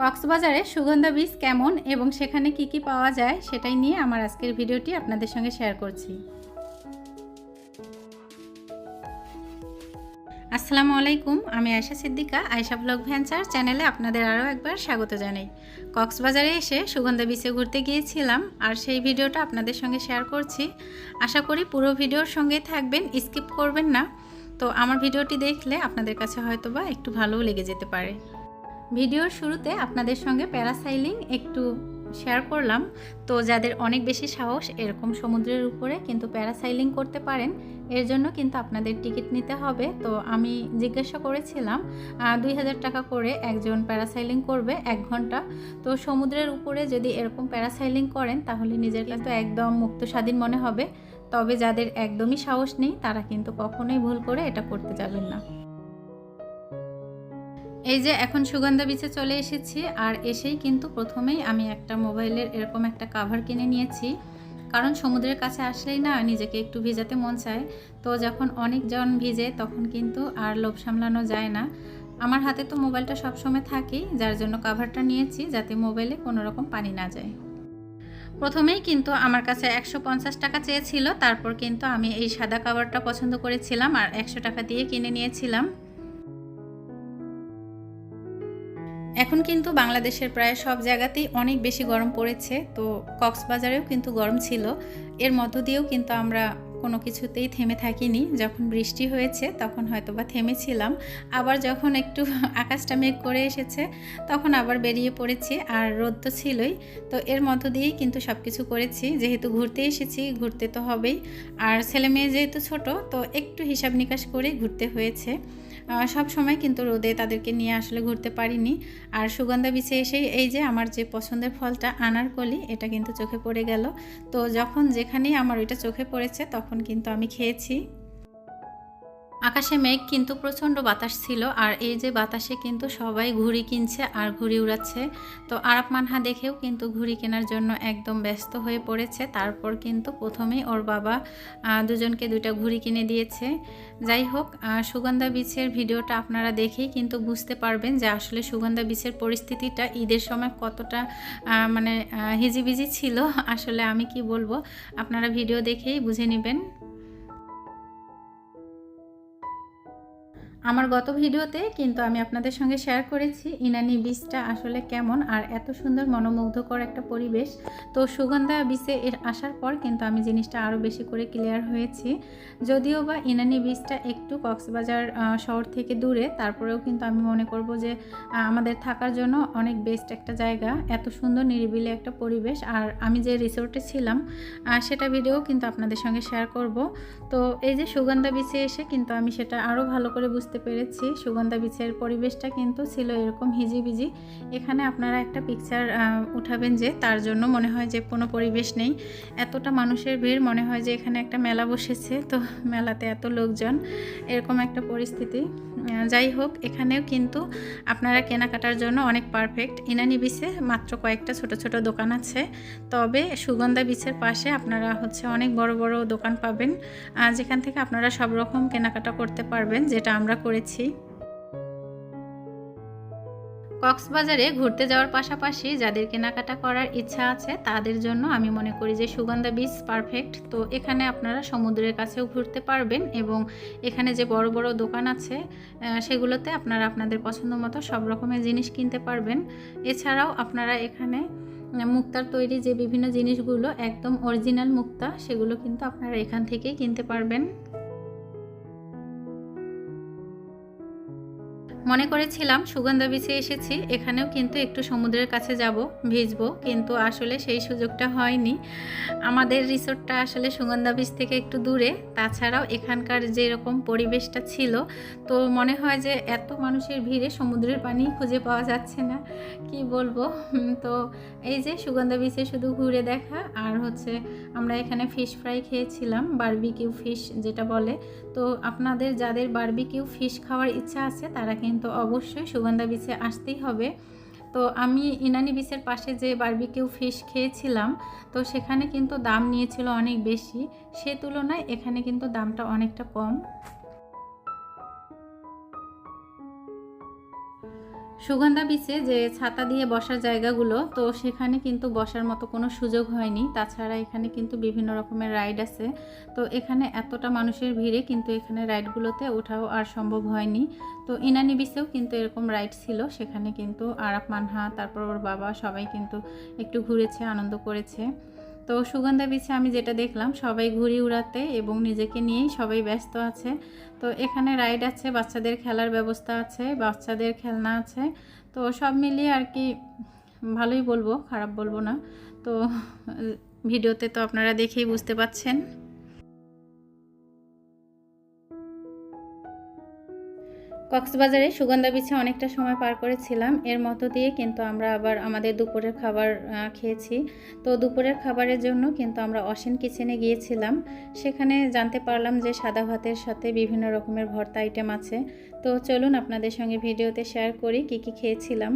কক্সবাজারে সুগন্ধা বীজ কেমন এবং সেখানে কি কি পাওয়া যায় সেটাই নিয়ে আমার আজকের ভিডিওটি আপনাদের সঙ্গে শেয়ার করছি। আসসালামু আলাইকুম, আমি আয়েশা সিদ্দিকা। আয়েশা ব্লগ ভেঞ্চার চ্যানেলে আপনাদের আরও একবার স্বাগত জানাই। কক্সবাজারে এসে সুগন্ধা বীচে ঘুরতে গিয়েছিলাম আর সেই ভিডিওটা আপনাদের সঙ্গে শেয়ার করছি। আশা করি পুরো ভিডিওর সঙ্গেই থাকবেন, স্কিপ করবেন না। তো আমার ভিডিওটি দেখলে আপনাদের কাছে হয়তোবা একটু ভালোও লেগে যেতে পারে। ভিডিওর শুরুতে আপনাদের সঙ্গে প্যারাসাইলিং একটু শেয়ার করলাম। তো যাদের অনেক বেশি সাহস এরকম সমুদ্রের উপরে কিন্তু প্যারাসাইলিং করতে পারেন, এর জন্য কিন্তু আপনাদের টিকিট নিতে হবে। তো আমি জিজ্ঞাসা করেছিলাম 2000 টাকা করে একজন প্যারাসাইলিং করবে 1 ঘন্টা। তো সমুদ্রের উপরে যদি এরকম প্যারাসাইলিং করেন তাহলে নিজের কিন্তু একদম মুক্ত স্বাধীন মনে হবে। তবে যাদের একদমই সাহস নেই তারা কিন্তু কখনোই ভুল করে এটা করতে যাবেন না। এই যে এখন সুগন্ধা বিচে চলে এসেছি আর এসেই কিন্তু প্রথমেই আমি একটা মোবাইলের এরকম একটা কাভার কিনে নিয়েছি, কারণ সমুদ্রের কাছে আসলেই না নিজেকে একটু ভিজাতে মন চায়। তো যখন অনেকজন ভিজে তখন কিন্তু আর লোভ সামলানো যায় না। আমার হাতে তো মোবাইলটা সবসময় থাকেই, যার জন্য কাভারটা নিয়েছি যাতে মোবাইলে কোনো রকম পানি না যায়। প্রথমেই কিন্তু আমার কাছে 150 টাকা চেয়েছিল, তারপর কিন্তু আমি এই সাদা কাভারটা পছন্দ করেছিলাম আর 100 টাকা দিয়ে কিনে নিয়েছিলাম। এখন কিন্তু বাংলাদেশের প্রায় সব জায়গাতেই অনেক বেশি গরম পড়েছে। তো কক্সবাজারেও কিন্তু গরম ছিল, এর মধ্য দিয়েও কিন্তু আমরা কোনো কিছুতেই থেমে থাকিনি। যখন বৃষ্টি হয়েছে তখন হয়তো বা থেমেছিলাম, আবার যখন একটু আকাশটা মেঘ করে এসেছে তখন আবার বেরিয়ে পড়েছি, আর রোদ তো ছিলই। তো এর মধ্য দিয়েই কিন্তু সব কিছু করেছি, যেহেতু ঘুরতে এসেছি ঘুরতে তো হবেই। আর ছেলে মেয়ে যেহেতু ছোট, তো একটু হিসাব নিকাশ করে ঘুরতে হয়েছে। সব সময় কিন্তু রোদে তাদেরকে নিয়ে আসলে ঘুরতে পারিনি। আর সুগন্ধা বিচে এসেই এই যে আমার যে পছন্দের ফলটা আনারকলি, এটা কিন্তু চোখে পড়ে গেল। তো যখন যেখানেই আমার ওইটা চোখে পড়েছে তখন কিন্তু আমি খেয়েছি। আকাশে মেঘ কিন্তু প্রচণ্ড বাতাস ছিল, আর এই যে বাতাসে কিন্তু সবাই ঘুড়ি কিনছে আর ঘুড়ি উড়াচ্ছে। তো আরাপ মানহা দেখেও কিন্তু ঘুড়ি কেনার জন্য একদম ব্যস্ত হয়ে পড়েছে। তারপর কিন্তু প্রথমেই ওর বাবা দুজনকে 2টা ঘুড়ি কিনে দিয়েছে। যাই হোক, সুগন্ধা বিচের ভিডিওটা আপনারা দেখেই কিন্তু বুঝতে পারবেন যে আসলে সুগন্ধা বিচের পরিস্থিতিটা ঈদের সময় কতটা মানে হিজিবিজি ছিল। আসলে আমি কি বলবো, আপনারা ভিডিও দেখেই বুঝে নেবেন। আমার গত ভিডিওতে কিন্তু আমি আপনাদের সঙ্গে শেয়ার করেছি ইনানি বীচটা আসলে কেমন আর এত সুন্দর মনোমুগ্ধকর একটা পরিবেশ। তো সুগন্ধা বীচে আসার পর কিন্তু আমি জিনিসটা আরও বেশি করে ক্লিয়ার হয়েছি। যদিও বা ইনানি বীচটা একটু কক্সবাজার শহর থেকে দূরে, তারপরেও কিন্তু আমি মনে করব যে আমাদের থাকার জন্য অনেক বেস্ট একটা জায়গা, এত সুন্দর নিরিবিলি একটা পরিবেশ। আর আমি যে রিসোর্টে ছিলাম সেটা ভিডিও কিন্তু আপনাদের সঙ্গে শেয়ার করব। তো এই যে সুগন্ধা বিচে এসে কিন্তু আমি সেটা আরও ভালো করে বুঝতে পেরেছি। সুগন্ধা বিচের পরিবেশটা কিন্তু ছিল এরকম হিজিবিজি। এখানে আপনারা একটা পিকচার উঠাবেন যে তার জন্য মনে হয় যে কোনো পরিবেশ নেই, এতটা মানুষের ভিড়, মনে হয় যে এখানে একটা মেলা বসেছে। তো মেলাতে এত লোকজন, এরকম একটা পরিস্থিতি। যাই হোক, এখানেও কিন্তু আপনারা কেনাকাটার জন্য অনেক পারফেক্ট। ইনানি বিচে মাত্র কয়েকটা ছোট ছোট দোকান আছে, তবে সুগন্ধা বিচের পাশে আপনারা অনেক বড় বড় দোকান পাবেন, যেখান থেকে আপনারা সব রকম কেনাকাটা করতে পারবেন, যেটা আমরা করেছি। কক্সবাজারে ঘুরতে যাওয়ার পাশাপাশি যাদের কেনাকাটা করার ইচ্ছা আছে তাদের জন্য আমি মনে করি যে সুগন্ধা বিচ পারফেক্ট। তো এখানে আপনারা সমুদ্রের কাছেও ঘুরতে পারবেন এবং এখানে যে বড় বড় দোকান আছে সেগুলোতে আপনারা আপনাদের পছন্দ মতো সব রকমের জিনিস কিনতে পারবেন। এছাড়াও আপনারা এখানে মুক্তার তৈরি যে বিভিন্ন জিনিসগুলো একদম অরিজিনাল মুক্তা, সেগুলো কিন্তু আপনারা এখান থেকেই কিনতে পারবেন। মনে করেছিলাম সুগন্ধা বিচে এসেছি, এখানেও কিন্তু একটু সমুদ্রের কাছে যাব, ভিজবো, কিন্তু আসলে সেই সুযোগটা হয়নি। আমাদের রিসোর্টটা আসলে সুগন্ধা বিচ থেকে একটু দূরে, তাছাড়াও এখানকার যেরকম পরিবেশটা ছিল, তো মনে হয় যে এত মানুষের ভিড়ে সমুদ্রের পানি খুঁজে পাওয়া যাচ্ছে না, কি বলবো। তো এই যে সুগন্ধা বিচে শুধু ঘুরে দেখা, আর আমরা এখানে ফিশ ফ্রাই খেয়েছিলাম, বারবিকিউ ফিশ যেটা বলে। তো আপনাদের যাদের বারবিকিউ ফিশ খাওয়ার ইচ্ছা আছে তারা কিন্তু অবশ্যই সুগন্ধা বিচে আসতেই হবে। তো আমি ইনানি বিচের পাশে যে বারবিকিউ ফিশ খেয়েছিলাম, তো সেখানে কিন্তু দাম নিয়েছিল অনেক বেশি, সে তুলনায় এখানে কিন্তু দামটা অনেকটা কম। সুগন্ধা বিচে যে ছাতা দিয়ে বসার জায়গাগুলো, তো সেখানে কিন্তু বসার মতো কোনো সুযোগ হয়নি। তাছাড়া এখানে কিন্তু বিভিন্ন রকমের রাইড আছে। তো এখানে এতটা মানুষের ভিড়ে কিন্তু এখানে রাইডগুলোতে ওঠাও আর সম্ভব হয়নি। তো ইনানি বিচেও কিন্তু এরকম রাইড ছিল, সেখানে কিন্তু আরাফ, মানহা, তারপর ওর বাবা সবাই কিন্তু একটু ঘুরেছে, আনন্দ করেছে। তো সুগন্ধা বিচে আমি যেটা দেখলাম, সবাই ঘুড়ি উড়াতে এবং নিজেকে নিয়েই সবাই ব্যস্ত আছে। তো এখানে রাইড আছে, বাচ্চাদের খেলার ব্যবস্থা আছে, বাচ্চাদের খেলনা আছে। তো সব মিলিয়ে আর কি ভালোই বলবো, খারাপ বলবো না। তো ভিডিওতে তো আপনারা দেখেই বুঝতে পাচ্ছেন। কক্সবাজারে সুগন্ধা বিচে অনেকটা সময় পার করেছিলাম। এর মধ্য দিয়ে কিন্তু আমরা আবার আমাদের দুপুরের খাবার খেয়েছি। তো দুপুরের খাবারের জন্য কিন্তু আমরা অশিন কিচেনে গিয়েছিলাম। সেখানে জানতে পারলাম যে সাদা ভাতের সাথে বিভিন্ন রকমের ভর্তা আইটেম আছে। তো চলুন আপনাদের সঙ্গে ভিডিওতে শেয়ার করি কী কী খেয়েছিলাম।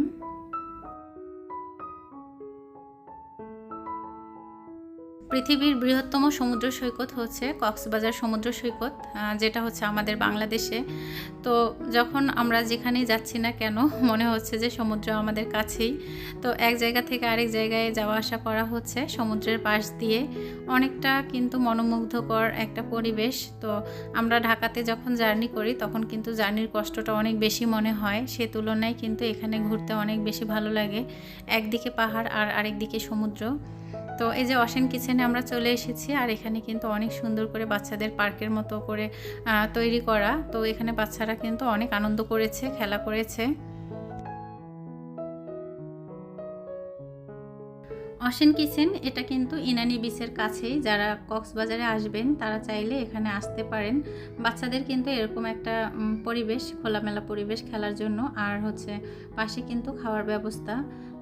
পৃথিবীর বৃহত্তম সমুদ্র সৈকত হচ্ছে কক্সবাজার সমুদ্র সৈকত, যেটা হচ্ছে আমাদের বাংলাদেশে। তো যখন আমরা যেখানেই যাচ্ছি না কেন, মনে হচ্ছে যে সমুদ্র আমাদের কাছেই। তো এক জায়গা থেকে আরেক জায়গায় যাওয়া আসা করা হচ্ছে সমুদ্রের পাশ দিয়ে। অনেকটা কিন্তু মনোমুগ্ধকর একটা পরিবেশ। তো আমরা ঢাকাতে যখন জার্নি করি তখন কিন্তু জার্নির কষ্টটা অনেক বেশি মনে হয়, সে তুলনায় কিন্তু এখানে ঘুরতে অনেক বেশি ভালো লাগে। একদিকে পাহাড় আর আরেকদিকে সমুদ্র। তো এই যে অশিন কিচেনে আমরা চলে এসেছি, আর এখানে কিন্তু অনেক সুন্দর করে বাচ্চাদের পার্কের মতো করে তৈরি করা। তো এখানে বাচ্চারা কিন্তু অনেক আনন্দ করেছে, খেলা করেছে। অশিন কিচেন এটা কিন্তু ইনানি বিচের কাছেই। যারা কক্সবাজারে আসবেন তারা চাইলে এখানে আসতে পারেন। বাচ্চাদের কিন্তু এরকম একটা পরিবেশ, খোলামেলা পরিবেশ খেলার জন্য, আর হচ্ছে পাশে কিন্তু খাওয়ার ব্যবস্থা।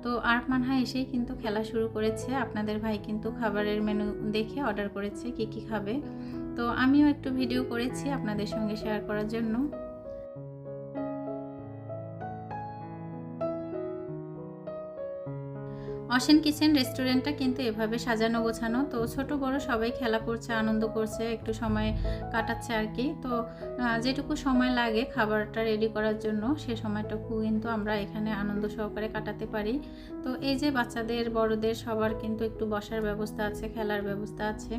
তো আরফ, মানহা এসেই কিন্তু খেলা শুরু করেছে। আপনাদের ভাই কিন্তু খাবারের মেনু দেখে অর্ডার করেছে কি কি খাবে। তো আমিও একটু ভিডিও করেছি আপনাদের সঙ্গে শেয়ার করার জন্য। অশিন কিচেন রেস্টুরেন্টটা কিন্তু এভাবে সাজানো গোছানো। তো ছোট বড় সবাই খেলা করছে, আনন্দ করছে, একটু সময় কাটাচ্ছে আর কি। তো যেটুকু সময় লাগে খাবারটা রেডি করার জন্য, সে সময়টুকু কিন্তু আমরা এখানে আনন্দ সহকারে কাটাতে পারি। তো এই যে বাচ্চাদের, বড়দের সবার কিন্তু একটু বসার ব্যবস্থা আছে, খেলার ব্যবস্থা আছে।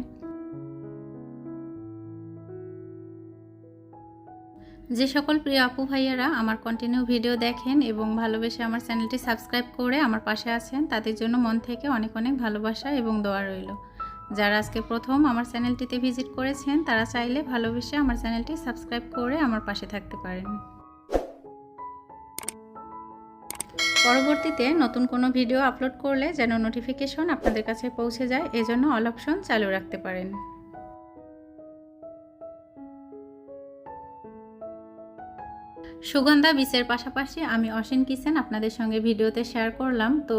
যে সকল প্রিয় আপু ভাইয়ারা আমার কন্টিনিউ ভিডিও দেখেন এবং ভালোবেসে আমার চ্যানেলটি সাবস্ক্রাইব করে আমার পাশে আছেন, তাদের জন্য মন থেকে অনেক অনেক ভালোবাসা এবং দোয়া রইল। যারা আজকে প্রথম আমার চ্যানেলটিতে ভিজিট করেছেন তারা চাইলে ভালোবেসে আমার চ্যানেলটি সাবস্ক্রাইব করে আমার পাশে থাকতে পারেন। পরবর্তীতে নতুন কোনো ভিডিও আপলোড করলে যেন নোটিফিকেশন আপনাদের কাছে পৌঁছে যায়, এজন্য অল অপশন চালু রাখতে পারেন। সুগন্ধা বিচের পাশাপাশি আমি অশিন কিচেন আপনাদের সঙ্গে ভিডিওতে শেয়ার করলাম। তো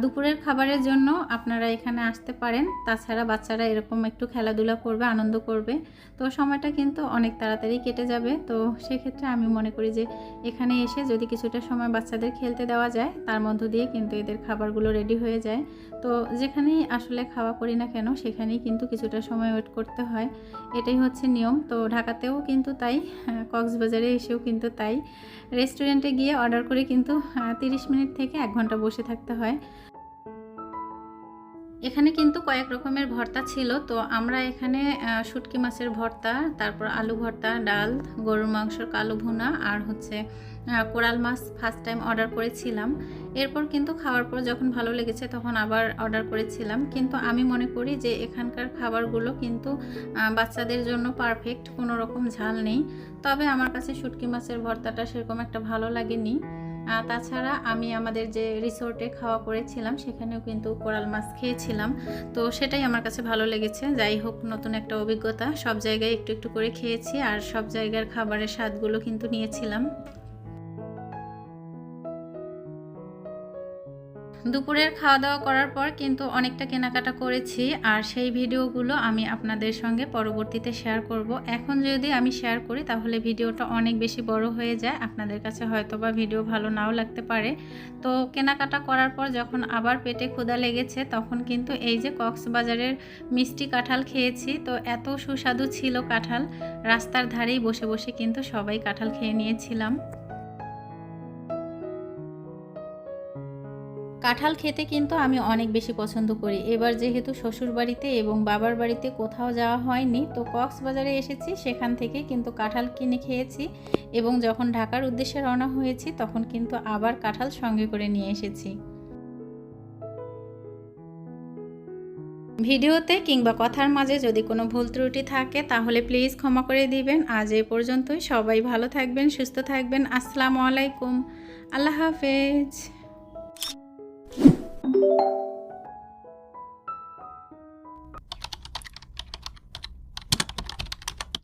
দুপুরের খাবারের জন্য আপনারা এখানে আসতে পারেন। তাছাড়া বাচ্চারা এরকম একটু খেলাধুলা করবে, আনন্দ করবে। তো সময়টা কিন্তু অনেক তাড়াতাড়ি কেটে যাবে। তো সেক্ষেত্রে আমি মনে করি যে এখানে এসে যদি কিছুটা সময় বাচ্চাদের খেলতে দেওয়া যায়, তার মধ্য দিয়ে কিন্তু এদের খাবারগুলো রেডি হয়ে যায়। তো যেখানেই আসলে খাওয়া করি না কেন, সেখানেই কিন্তু কিছুটা সময় ওয়েট করতে হয়, এটাই হচ্ছে নিয়ম। তো ঢাকাতেও কিন্তু তাই, কক্সবাজারে এসেও কিন্তু তাই। রেস্টুরেন্টে গিয়ে অর্ডার করে কিন্তু 30 মিনিট থেকে 1 ঘন্টা বসে থাকতে হয়। এখানে কিন্তু কয়েক রকমের ভর্তা ছিল। তো আমরা এখানে শুটকি মাছের ভর্তা, তারপর আলু ভর্তা, ডাল, গরুর মাংসের কালো ভুনা, আর হচ্ছে কোরাল মাছ ফার্স্ট টাইম অর্ডার করেছিলাম। এরপর কিন্তু খাওয়ার পর যখন ভালো লেগেছে তখন আবার অর্ডার করেছিলাম। কিন্তু আমি মনে করি যে এখানকার খাবারগুলো কিন্তু বাচ্চাদের জন্য পারফেক্ট, কোনো রকম ঝাল নেই। তবে আমার কাছে শুটকি মাছের ভর্তাটা সেরকম একটা ভালো লাগেনি। তাছাড়া আমি আমাদের যে রিসোর্টে খাওয়া করেছিলাম সেখানেও কিন্তু কোরাল মাছ খেয়েছিলাম। তো সেটাই আমার কাছে ভালো লেগেছে। যাই হোক, নতুন একটা অভিজ্ঞতা। সব জায়গায় একটু একটু করে খেয়েছি, আর সব জায়গার খাবারের স্বাদগুলো কিন্তু নিয়েছিলাম। দুপুরের খাওয়া দাওয়া করার পর কিন্তু অনেকটা কেনাকাটা করেছি, আর সেই ভিডিওগুলো আমি আপনাদের সঙ্গে পরবর্তীতে শেয়ার করব। এখন যদি আমি শেয়ার করি তাহলে ভিডিওটা অনেক বেশি বড় হয়ে যায়, আপনাদের কাছে হয়তোবা ভিডিও ভালো নাও লাগতে পারে। তো কেনাকাটা করার পর যখন আবার পেটে ক্ষুধা লেগেছে, তখন কিন্তু এই যে কক্সবাজারের মিষ্টি কাঁঠাল খেয়েছি। তো এত সুস্বাদু ছিল কাঁঠাল, রাস্তার ধারেই বসে বসে কিন্তু সবাই কাঁঠাল খেয়ে নিয়েছিলাম। কাঁঠাল খেতে কিন্তু আমি অনেক বেশি পছন্দ করি। এবার যেহেতু শ্বশুরবাড়িতে এবং বাবার বাড়িতে কোথাও যাওয়া হয়নি, তো কক্সবাজারে এসেছি, সেখান থেকে কিন্তু কাঁঠাল কিনে খেয়েছি এবং যখন ঢাকার উদ্দেশ্যে রওনা হয়েছি তখন কিন্তু আবার কাঁঠাল সঙ্গে করে নিয়ে এসেছি। ভিডিওতে কিংবা কথার মাঝে যদি কোনো ভুল ত্রুটি থাকে তাহলে প্লিজ ক্ষমা করে দিবেন। আজ এ পর্যন্তই। সবাই ভালো থাকবেন, সুস্থ থাকবেন। আসসালামু আলাইকুম। আল্লাহ হাফেজ।